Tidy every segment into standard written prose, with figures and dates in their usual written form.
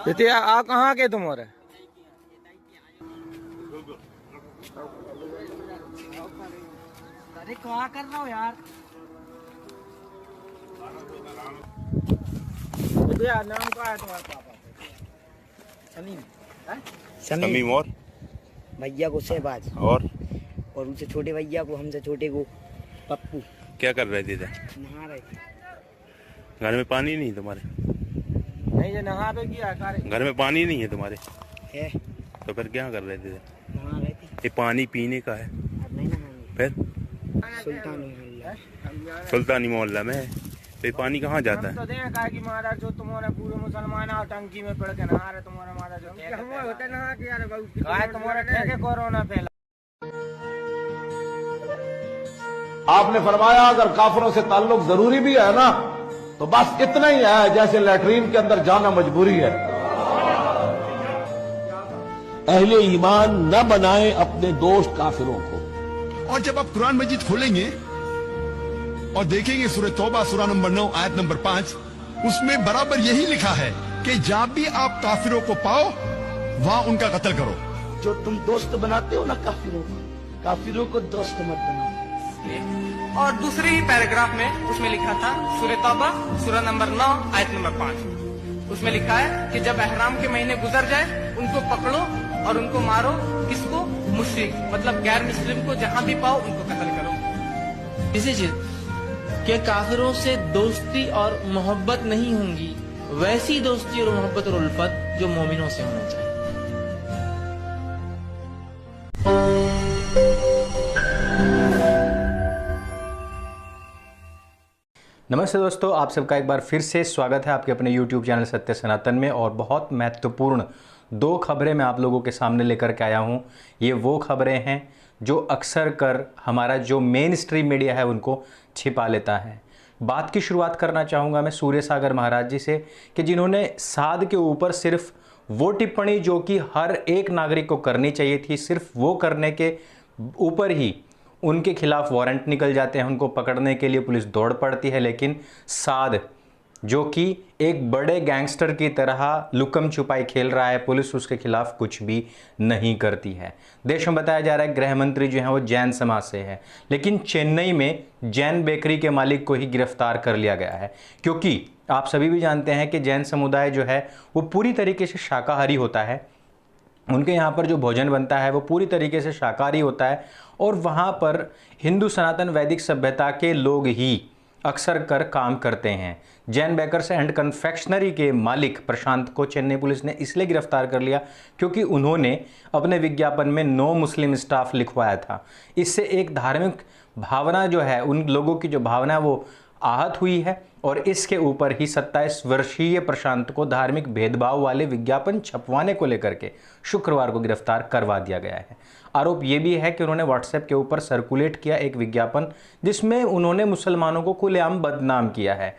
तो आ कहाँ के तुम और अरे क्या कर रहा हो यार? नाम क्या है तुम्हारे पापा? समीम। समीम और भैया को शहबाज और उनसे छोटे भैया को, हमसे छोटे को पप्पू। क्या कर रहे थे इधर? नहा रहे थे। घर में पानी नहीं तुम्हारे? नहीं जो नहा तो किया घर में पानी नहीं है तुम्हारे? है। तो फिर क्या कर रहे थे? नहा रहे थे। ये पानी पीने का है। अब नहीं नहाएंगे। फिर सुल्तानी सुल्तानी मोहल्ला में तो ये पानी कहाँ जाता है? तो देखा कि महाराज जो तुम्हारे पूरे मुसलमान और टंकी में पड़ के नहा रहे तुम्हारा महाराज जो होता नहा के यार तुम्हारे ठेके कोरोना फैला। आपने फरमाया अगर काफिरों से ताल्लुक जरूरी भी है ना तो बस इतना ही है जैसे लैट्रीन के अंदर जाना मजबूरी है। अहले ईमान न बनाए अपने दोस्त काफिरों को। और जब आप कुरान मजीद खोलेंगे और देखेंगे सूरह तौबा सूरा नंबर 9 आयत नंबर 5, उसमें बराबर यही लिखा है कि जब भी आप काफिरों को पाओ वहां उनका कत्ल करो। जो तुम दोस्त बनाते हो ना काफिरों को दोस्त मत बनाओ। और दूसरे ही पैराग्राफ में उसमें लिखा था सूरह तौबा सूरा नंबर 9 आयत नंबर 5, उसमें लिखा है कि जब एहराम के महीने गुजर जाए उनको पकड़ो और उनको मारो। किसको? मुश्रिक, मतलब गैर मुस्लिम को जहां भी पाओ उनको कत्ल करो। इसी चीज के काफिरों से दोस्ती और मोहब्बत नहीं होंगी, वैसी दोस्ती और मोहब्बत और उल्फत जो मोमिनों से होना चाहिए। नमस्ते दोस्तों, आप सबका एक बार फिर से स्वागत है आपके अपने YouTube चैनल सत्य सनातन में। और बहुत महत्वपूर्ण दो खबरें मैं आप लोगों के सामने लेकर के आया हूं। ये वो खबरें हैं जो अक्सर कर हमारा जो मेन स्ट्रीम मीडिया है उनको छिपा लेता है। बात की शुरुआत करना चाहूँगा मैं सूर्य सागर महाराज जी से कि जिन्होंने साध के ऊपर सिर्फ वो टिप्पणी जो कि हर एक नागरिक को करनी चाहिए थी, सिर्फ वो करने के ऊपर ही उनके खिलाफ वारंट निकल जाते हैं, उनको पकड़ने के लिए पुलिस दौड़ पड़ती है। लेकिन साध जो कि एक बड़े गैंगस्टर की तरह लुकम छुपाई खेल रहा है, पुलिस उसके खिलाफ कुछ भी नहीं करती है। देश में बताया जा रहा है गृह मंत्री जो हैं वो जैन समाज से है, लेकिन चेन्नई में जैन बेकरी के मालिक को ही गिरफ्तार कर लिया गया है। क्योंकि आप सभी भी जानते हैं कि जैन समुदाय जो है वो पूरी तरीके से शाकाहारी होता है। उनके यहाँ पर जो भोजन बनता है वो पूरी तरीके से शाकाहारी होता है। और वहाँ पर हिंदू सनातन वैदिक सभ्यता के लोग ही अक्सर कर काम करते हैं। जैन बेकर्स एंड कन्फेक्शनरी के मालिक प्रशांत को चेन्नई पुलिस ने इसलिए गिरफ्तार कर लिया क्योंकि उन्होंने अपने विज्ञापन में नो मुस्लिम स्टाफ लिखवाया था। इससे एक धार्मिक भावना जो है, उन लोगों की जो भावना है वो आहत हुई है। और इसके ऊपर ही 27 वर्षीय प्रशांत को धार्मिक भेदभाव वाले विज्ञापन छपवाने को लेकर के शुक्रवार को गिरफ्तार करवा दिया गया है। आरोप यह भी है कि उन्होंने व्हाट्सएप के ऊपर सर्कुलेट किया एक विज्ञापन जिसमें उन्होंने मुसलमानों को खुलेआम बदनाम किया है।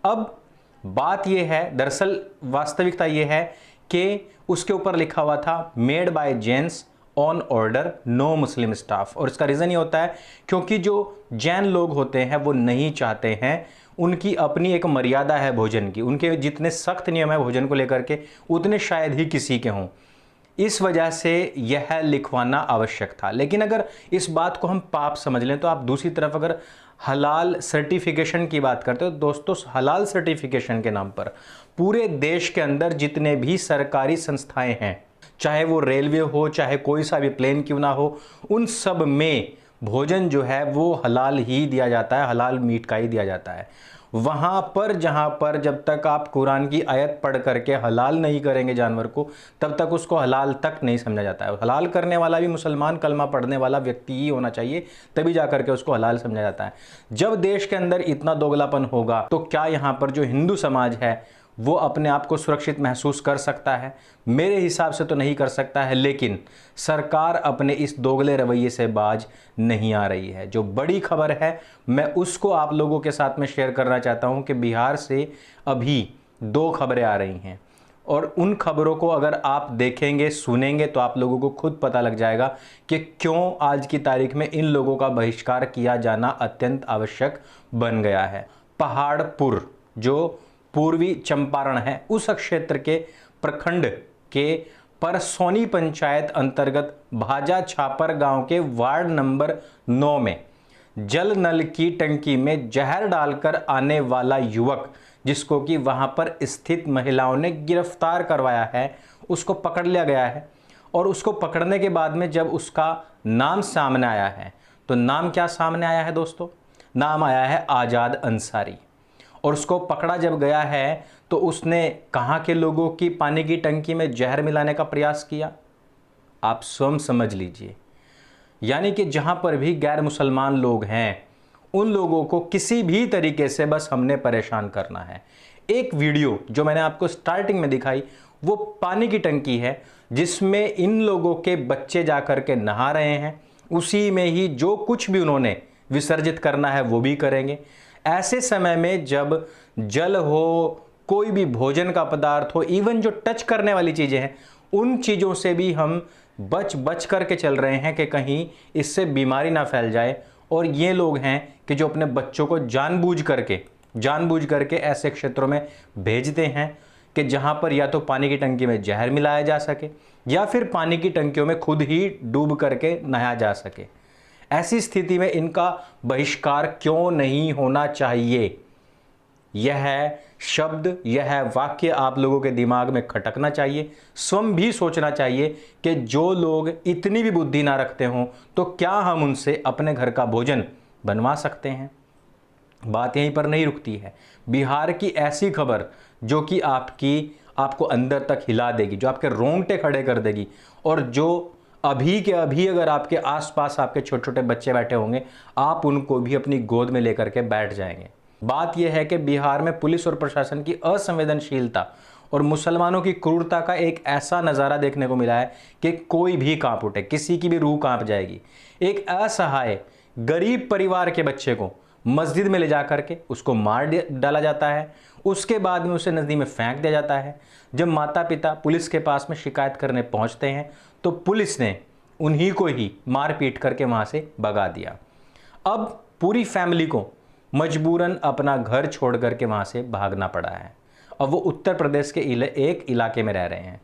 अब बात यह है, दरअसल वास्तविकता यह है कि उसके ऊपर लिखा हुआ था made by Jains on order no Muslim staff. और इसका रीज़न ये होता है क्योंकि जो जैन लोग होते हैं वो नहीं चाहते हैं, उनकी अपनी एक मर्यादा है भोजन की, उनके जितने सख्त नियम है भोजन को लेकर के उतने शायद ही किसी के हों। इस वजह से यह लिखवाना आवश्यक था। लेकिन अगर इस बात को हम पाप समझ लें तो आप दूसरी तरफ अगर हलाल सर्टिफिकेशन की बात करते हो दोस्तों, हलाल सर्टिफिकेशन के नाम पर पूरे देश के अंदर जितने भी सरकारी संस्थाएं हैं, चाहे वो रेलवे हो, चाहे कोई सा भी प्लेन क्यों ना हो, उन सब में भोजन जो है वो हलाल ही दिया जाता है, हलाल मीट का ही दिया जाता है। वहाँ पर जहाँ पर जब तक आप कुरान की आयत पढ़ करके हलाल नहीं करेंगे जानवर को, तब तक उसको हलाल तक नहीं समझा जाता है। हलाल करने वाला भी मुसलमान कलमा पढ़ने वाला व्यक्ति ही होना चाहिए, तभी जा करके उसको हलाल समझा जाता है। जब देश के अंदर इतना दोगलापन होगा तो क्या यहाँ पर जो हिंदू समाज है वो अपने आप को सुरक्षित महसूस कर सकता है? मेरे हिसाब से तो नहीं कर सकता है। लेकिन सरकार अपने इस दोगले रवैये से बाज नहीं आ रही है। जो बड़ी खबर है मैं उसको आप लोगों के साथ में शेयर करना चाहता हूं कि बिहार से अभी 2 खबरें आ रही हैं और उन खबरों को अगर आप देखेंगे सुनेंगे तो आप लोगों को खुद पता लग जाएगा कि क्यों आज की तारीख में इन लोगों का बहिष्कार किया जाना अत्यंत आवश्यक बन गया है। पहाड़पुर जो पूर्वी चंपारण है, उस क्षेत्र के प्रखंड के परसौनी पंचायत अंतर्गत भाजा छापर गांव के वार्ड नंबर 9 में जल नल की टंकी में जहर डालकर आने वाला युवक, जिसको कि वहां पर स्थित महिलाओं ने गिरफ्तार करवाया है, उसको पकड़ लिया गया है। और उसको पकड़ने के बाद में जब उसका नाम सामने आया है, तो नाम क्या सामने आया है दोस्तों? नाम आया है आज़ाद अंसारी। और उसको पकड़ा जब गया है तो उसने कहाँ के लोगों की पानी की टंकी में जहर मिलाने का प्रयास किया? आप स्वयं समझ लीजिए। यानी कि जहाँ पर भी गैर मुसलमान लोग हैं, उन लोगों को किसी भी तरीके से बस हमने परेशान करना है। एक वीडियो जो मैंने आपको स्टार्टिंग में दिखाई, वो पानी की टंकी है जिसमें इन लोगों के बच्चे जाकर के नहा रहे हैं। उसी में ही जो कुछ भी उन्होंने विसर्जित करना है वो भी करेंगे। ऐसे समय में जब जल हो, कोई भी भोजन का पदार्थ हो, इवन जो टच करने वाली चीज़ें हैं, उन चीज़ों से भी हम बच करके चल रहे हैं कि कहीं इससे बीमारी ना फैल जाए। और ये लोग हैं कि जो अपने बच्चों को जानबूझ करके ऐसे क्षेत्रों में भेजते हैं कि जहां पर या तो पानी की टंकी में जहर मिलाया जा सके या फिर पानी की टंकियों में खुद ही डूब करके नहाया जा सके। ऐसी स्थिति में इनका बहिष्कार क्यों नहीं होना चाहिए? यह शब्द, यह वाक्य आप लोगों के दिमाग में खटकना चाहिए। स्वयं भी सोचना चाहिए कि जो लोग इतनी भी बुद्धि ना रखते हों तो क्या हम उनसे अपने घर का भोजन बनवा सकते हैं? बात यहीं पर नहीं रुकती है। बिहार की ऐसी खबर जो कि आपको अंदर तक हिला देगी, जो आपके रोंगटे खड़े कर देगी, और जो अभी के अभी अगर आपके आसपास आपके छोटे छोटे बच्चे बैठे होंगे, आप उनको भी अपनी गोद में लेकर के बैठ जाएंगे। बात यह है कि बिहार में पुलिस और प्रशासन की असंवेदनशीलता और मुसलमानों की क्रूरता का एक ऐसा नज़ारा देखने को मिला है कि कोई भी कांप उठे, किसी की भी रूह कांप जाएगी। एक असहाय गरीब परिवार के बच्चे को मस्जिद में ले जा करके उसको मार डाला जाता है, उसके बाद में उसे नदी में फेंक दिया जाता है। जब माता पिता पुलिस के पास में शिकायत करने पहुंचते हैं तो पुलिस ने उन्हीं को ही मार पीट करके वहां से भगा दिया। अब पूरी फैमिली को मजबूरन अपना घर छोड़ करके वहां से भागना पड़ा है। अब वो उत्तर प्रदेश के एक इलाके में रह रहे हैं।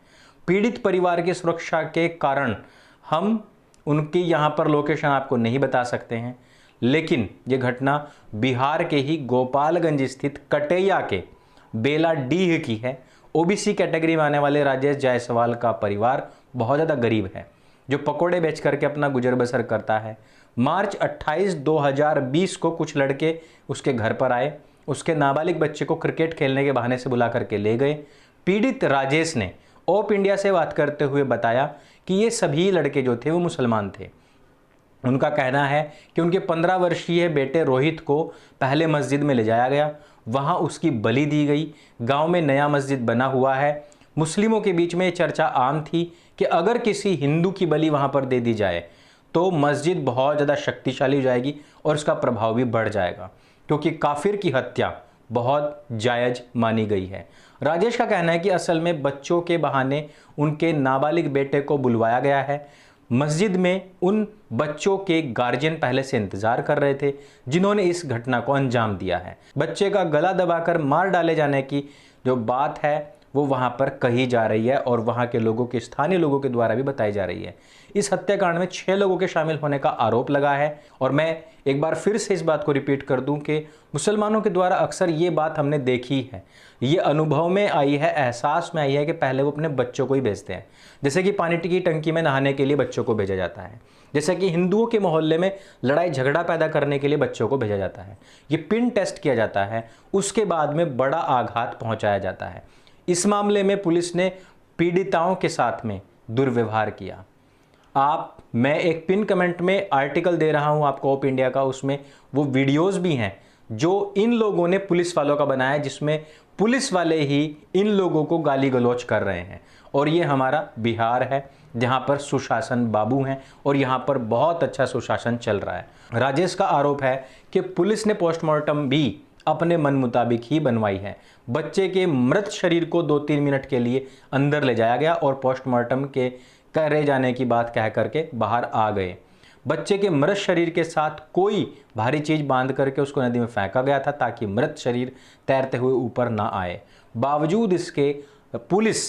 पीड़ित परिवार की सुरक्षा के कारण हम उनकी यहाँ पर लोकेशन आपको नहीं बता सकते हैं, लेकिन ये घटना बिहार के ही गोपालगंज स्थित कटैया के बेलाडीह की है। ओबीसी कैटेगरी में आने वाले राजेश जायसवाल का परिवार बहुत ज़्यादा गरीब है, जो पकोड़े बेच करके अपना गुजर बसर करता है। मार्च 28, 2020 को कुछ लड़के उसके घर पर आए, उसके नाबालिग बच्चे को क्रिकेट खेलने के बहाने से बुला करके ले गए। पीड़ित राजेश ने ओप इंडिया से बात करते हुए बताया कि ये सभी लड़के जो थे वो मुसलमान थे। उनका कहना है कि उनके 15 वर्षीय बेटे रोहित को पहले मस्जिद में ले जाया गया, वहाँ उसकी बलि दी गई। गांव में नया मस्जिद बना हुआ है। मुस्लिमों के बीच में ये चर्चा आम थी कि अगर किसी हिंदू की बलि वहाँ पर दे दी जाए तो मस्जिद बहुत ज़्यादा शक्तिशाली हो जाएगी और उसका प्रभाव भी बढ़ जाएगा, क्योंकि काफिर की हत्या बहुत जायज़ मानी गई है। राजेश का कहना है कि असल में बच्चों के बहाने उनके नाबालिग बेटे को बुलवाया गया है। मस्जिद में उन बच्चों के गार्जियन पहले से इंतजार कर रहे थे जिन्होंने इस घटना को अंजाम दिया है। बच्चे का गला दबाकर मार डाले जाने की जो बात है वो वहां पर कही जा रही है और वहां के लोगों के, स्थानीय लोगों के द्वारा भी बताई जा रही है। इस हत्याकांड में 6 लोगों के शामिल होने का आरोप लगा है। और मैं एक बार फिर से इस बात को रिपीट कर दूं कि मुसलमानों के द्वारा अक्सर ये बात हमने देखी है, ये अनुभव में आई है, एहसास में आई है कि पहले वो अपने बच्चों को ही भेजते हैं। जैसे कि पानी की टंकी में नहाने के लिए बच्चों को भेजा जाता है, जैसे कि हिंदुओं के मोहल्ले में लड़ाई झगड़ा पैदा करने के लिए बच्चों को भेजा जाता है। ये पिन टेस्ट किया जाता है, उसके बाद में बड़ा आघात पहुंचाया जाता है। इस मामले में पुलिस ने पीड़िताओं के साथ में दुर्व्यवहार किया। मैं एक पिन कमेंट में आर्टिकल दे रहा हूं आपको ओप इंडिया का, उसमें वो वीडियोस भी हैं जो इन लोगों ने पुलिस वालों का बनाया, जिसमें पुलिस वाले ही इन लोगों को गाली गलौज कर रहे हैं। और ये हमारा बिहार है जहां पर सुशासन बाबू हैं और यहां पर बहुत अच्छा सुशासन चल रहा है। राजेश का आरोप है कि पुलिस ने पोस्टमार्टम भी अपने मन मुताबिक ही बनवाई है। बच्चे के मृत शरीर को 2-3 मिनट के लिए अंदर ले जाया गया और पोस्टमार्टम के करे जाने की बात कह करके बाहर आ गए। बच्चे के मृत शरीर के साथ कोई भारी चीज बांध करके उसको नदी में फेंका गया था ताकि मृत शरीर तैरते हुए ऊपर ना आए। बावजूद इसके पुलिस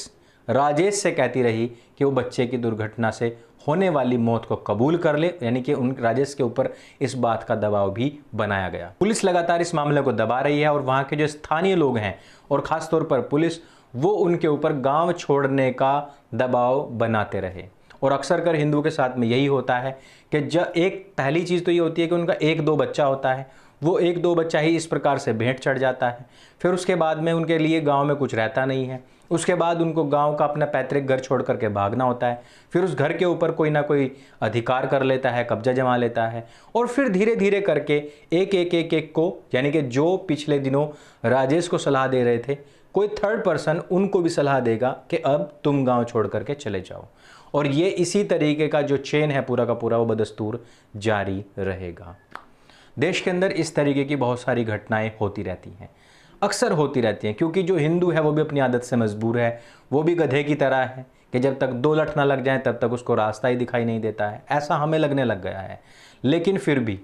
राजेश से कहती रही कि वो बच्चे की दुर्घटना से होने वाली मौत को कबूल कर ले, यानी कि उन राजेश के ऊपर इस बात का दबाव भी बनाया गया। पुलिस लगातार इस मामले को दबा रही है और वहाँ के जो स्थानीय लोग हैं और ख़ास तौर पर पुलिस, वो उनके ऊपर गांव छोड़ने का दबाव बनाते रहे। और अक्सर कर हिंदुओं के साथ में यही होता है कि जब एक पहली चीज़ तो ये होती है कि उनका 1-2 बच्चा होता है, वो 1-2 बच्चा ही इस प्रकार से भेंट चढ़ जाता है। फिर उसके बाद में उनके लिए गांव में कुछ रहता नहीं है, उसके बाद उनको गांव का अपना पैतृक घर छोड़ करके भागना होता है। फिर उस घर के ऊपर कोई ना कोई अधिकार कर लेता है, कब्जा जमा लेता है, और फिर धीरे धीरे करके एक को, यानी कि जो पिछले दिनों राजेश को सलाह दे रहे थे, कोई थर्ड पर्सन उनको भी सलाह देगा कि अब तुम गांव छोड़ करके चले जाओ। और ये इसी तरीके का जो चेन है पूरा का पूरा, वो बदस्तूर जारी रहेगा। देश के अंदर इस तरीके की बहुत सारी घटनाएं होती रहती हैं, अक्सर होती रहती हैं, क्योंकि जो हिंदू है वो भी अपनी आदत से मजबूर है। वो भी गधे की तरह है कि जब तक 2 लठ ना लग जाए तब तक उसको रास्ता ही दिखाई नहीं देता है। ऐसा हमें लगने लग गया है। लेकिन फिर भी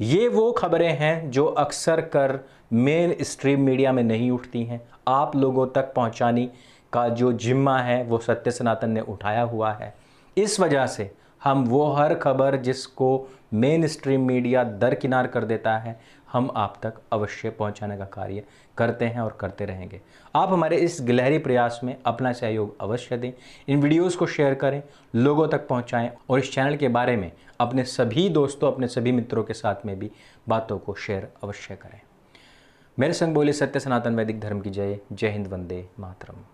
ये वो खबरें हैं जो अक्सर कर मेन स्ट्रीम मीडिया में नहीं उठती हैं। आप लोगों तक पहुंचाने का जो जिम्मा है वो सत्य सनातन ने उठाया हुआ है। इस वजह से हम वो हर खबर जिसको मेन स्ट्रीम मीडिया दरकिनार कर देता है, हम आप तक अवश्य पहुंचाने का कार्य करते हैं और करते रहेंगे। आप हमारे इस गिलहरी प्रयास में अपना सहयोग अवश्य दें, इन वीडियोस को शेयर करें, लोगों तक पहुंचाएं, और इस चैनल के बारे में अपने सभी दोस्तों, अपने सभी मित्रों के साथ में भी बातों को शेयर अवश्य करें। मेरे संग बोले सत्य सनातन वैदिक धर्म की जय। जय हिंद, वंदे मातरम।